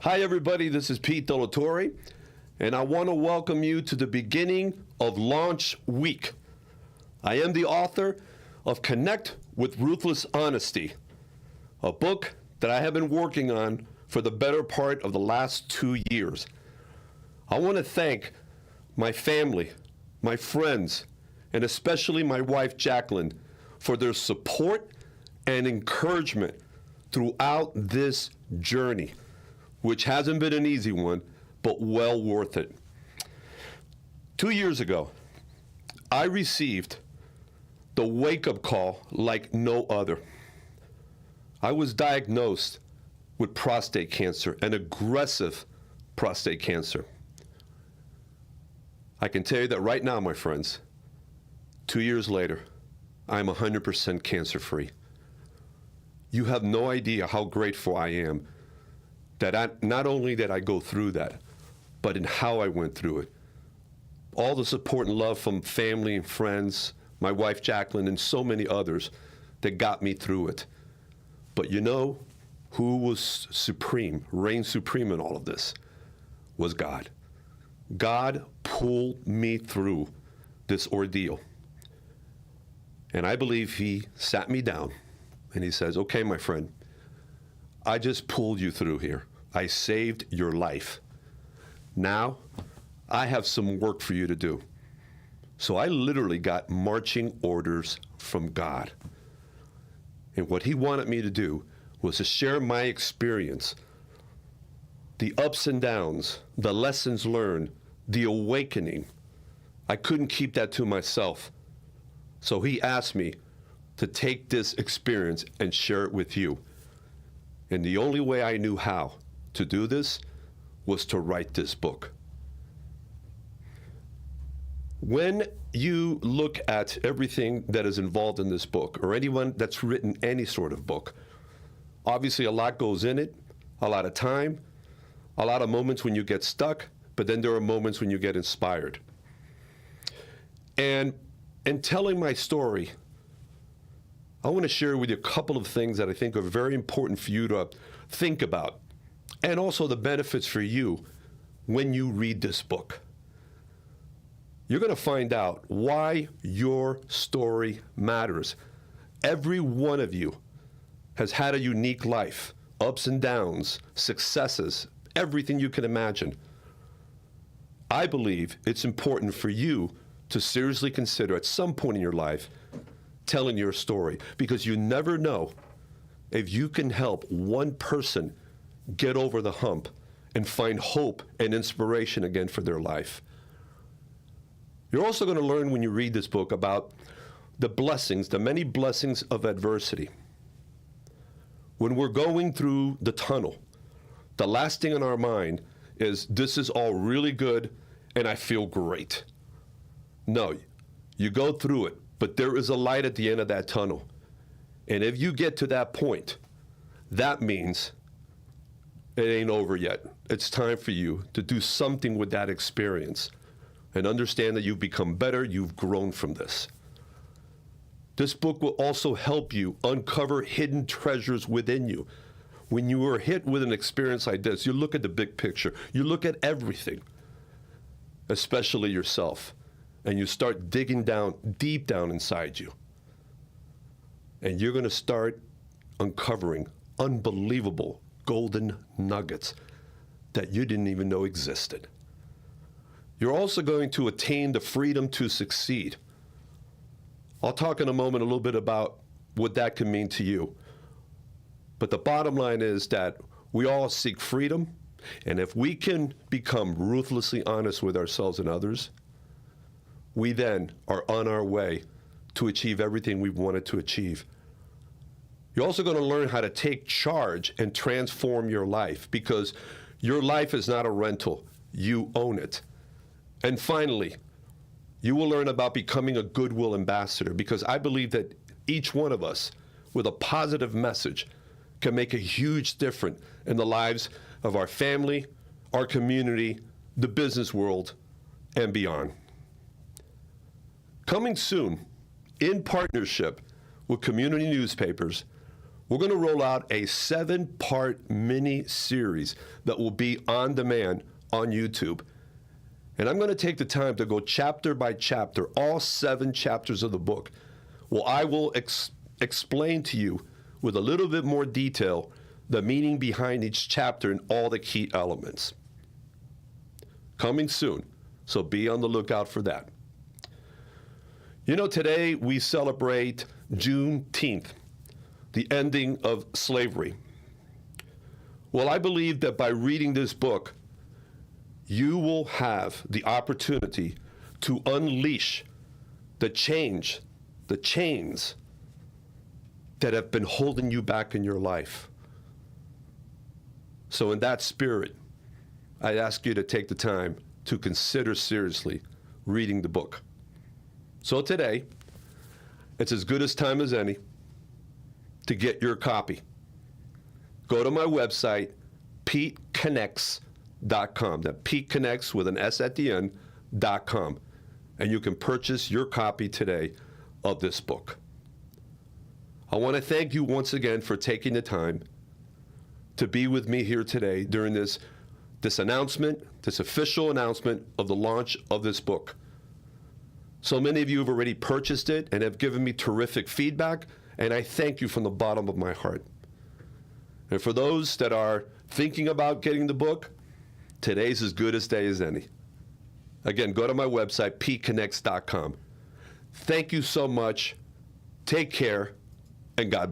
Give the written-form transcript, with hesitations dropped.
Hi, everybody. This is Pete Delatorre, and I want to welcome you to the beginning of Launch Week. I am the author of Connect with Ruthless Honesty, a book that I have been working on for the better part of the last 2 years. I want to thank my family, my friends, and especially my wife, Jacqueline, for their support and encouragement throughout this journey, which hasn't been an easy one, but well worth it. 2 years ago, I received the wake-up call like no other. I was diagnosed with prostate cancer, an aggressive prostate cancer. I can tell you that right now, my friends, 2 years later, I'm 100% cancer-free. You have no idea how grateful I am that not only did I go through that, but in how I went through it. All the support and love from family and friends, my wife Jacqueline, and so many others that got me through it. But you know who was supreme, reigned supreme in all of this? Was God. God pulled me through this ordeal. And I believe he sat me down and he says, okay, my friend, I just pulled you through here. I saved your life. Now, I have some work for you to do. So I literally got marching orders from God. And what he wanted me to do was to share my experience, the ups and downs, the lessons learned, the awakening. I couldn't keep that to myself. So he asked me to take this experience and share it with you. And the only way I knew how to do this was to write this book. When you look at everything that is involved in this book, or anyone that's written any sort of book, obviously a lot goes in it, a lot of time, a lot of moments when you get stuck, but then there are moments when you get inspired. And in telling my story, I want to share with you a couple of things that I think are very important for you to think about, and also the benefits for you when you read this book. You're going to find out why your story matters. Every one of you has had a unique life, ups and downs, successes, everything you can imagine. I believe it's important for you to seriously consider at some point in your life telling your story, because you never know if you can help one person get over the hump and find hope and inspiration again for their life. You're also going to learn when you read this book about the blessings, the many blessings of adversity. When we're going through the tunnel, the last thing in our mind is, this is all really good and I feel great. No, you go through it, but there is a light at the end of that tunnel. And if you get to that point, that means it ain't over yet. It's time for you to do something with that experience and understand that you've become better, you've grown from this. This book will also help you uncover hidden treasures within you. When you are hit with an experience like this, you look at the big picture, you look at everything, especially yourself, and you start digging down, deep down inside you. And you're going to start uncovering unbelievable golden nuggets that you didn't even know existed. You're also going to attain the freedom to succeed. I'll talk in a moment a little bit about what that can mean to you. But the bottom line is that we all seek freedom, and if we can become ruthlessly honest with ourselves and others, we then are on our way to achieve everything we've wanted to achieve. You're also going to learn how to take charge and transform your life, because your life is not a rental. You own it. And finally, you will learn about becoming a goodwill ambassador, because I believe that each one of us with a positive message can make a huge difference in the lives of our family, our community, the business world, and beyond. Coming soon, in partnership with community newspapers, we're going to roll out a 7-part mini series that will be on demand on YouTube. And I'm going to take the time to go chapter by chapter, all 7 chapters of the book. Well, I will explain to you with a little bit more detail the meaning behind each chapter and all the key elements. Coming soon, so be on the lookout for that. You know, today we celebrate Juneteenth, the ending of slavery. Well, I believe that by reading this book, you will have the opportunity to unleash the chains that have been holding you back in your life. So in that spirit, I ask you to take the time to consider seriously reading the book. So today, it's as good a time as any to get your copy. Go to my website, PeteConnects.com. That Pete Connects with an S at the end, .com. And you can purchase your copy today of this book. I want to thank you once again for taking the time to be with me here today during this announcement, this official announcement of the launch of this book. So many of you have already purchased it and have given me terrific feedback, and I thank you from the bottom of my heart. And for those that are thinking about getting the book, today's as good a day as any. Again, go to my website, PeteConnects.com. Thank you so much. Take care, and God bless.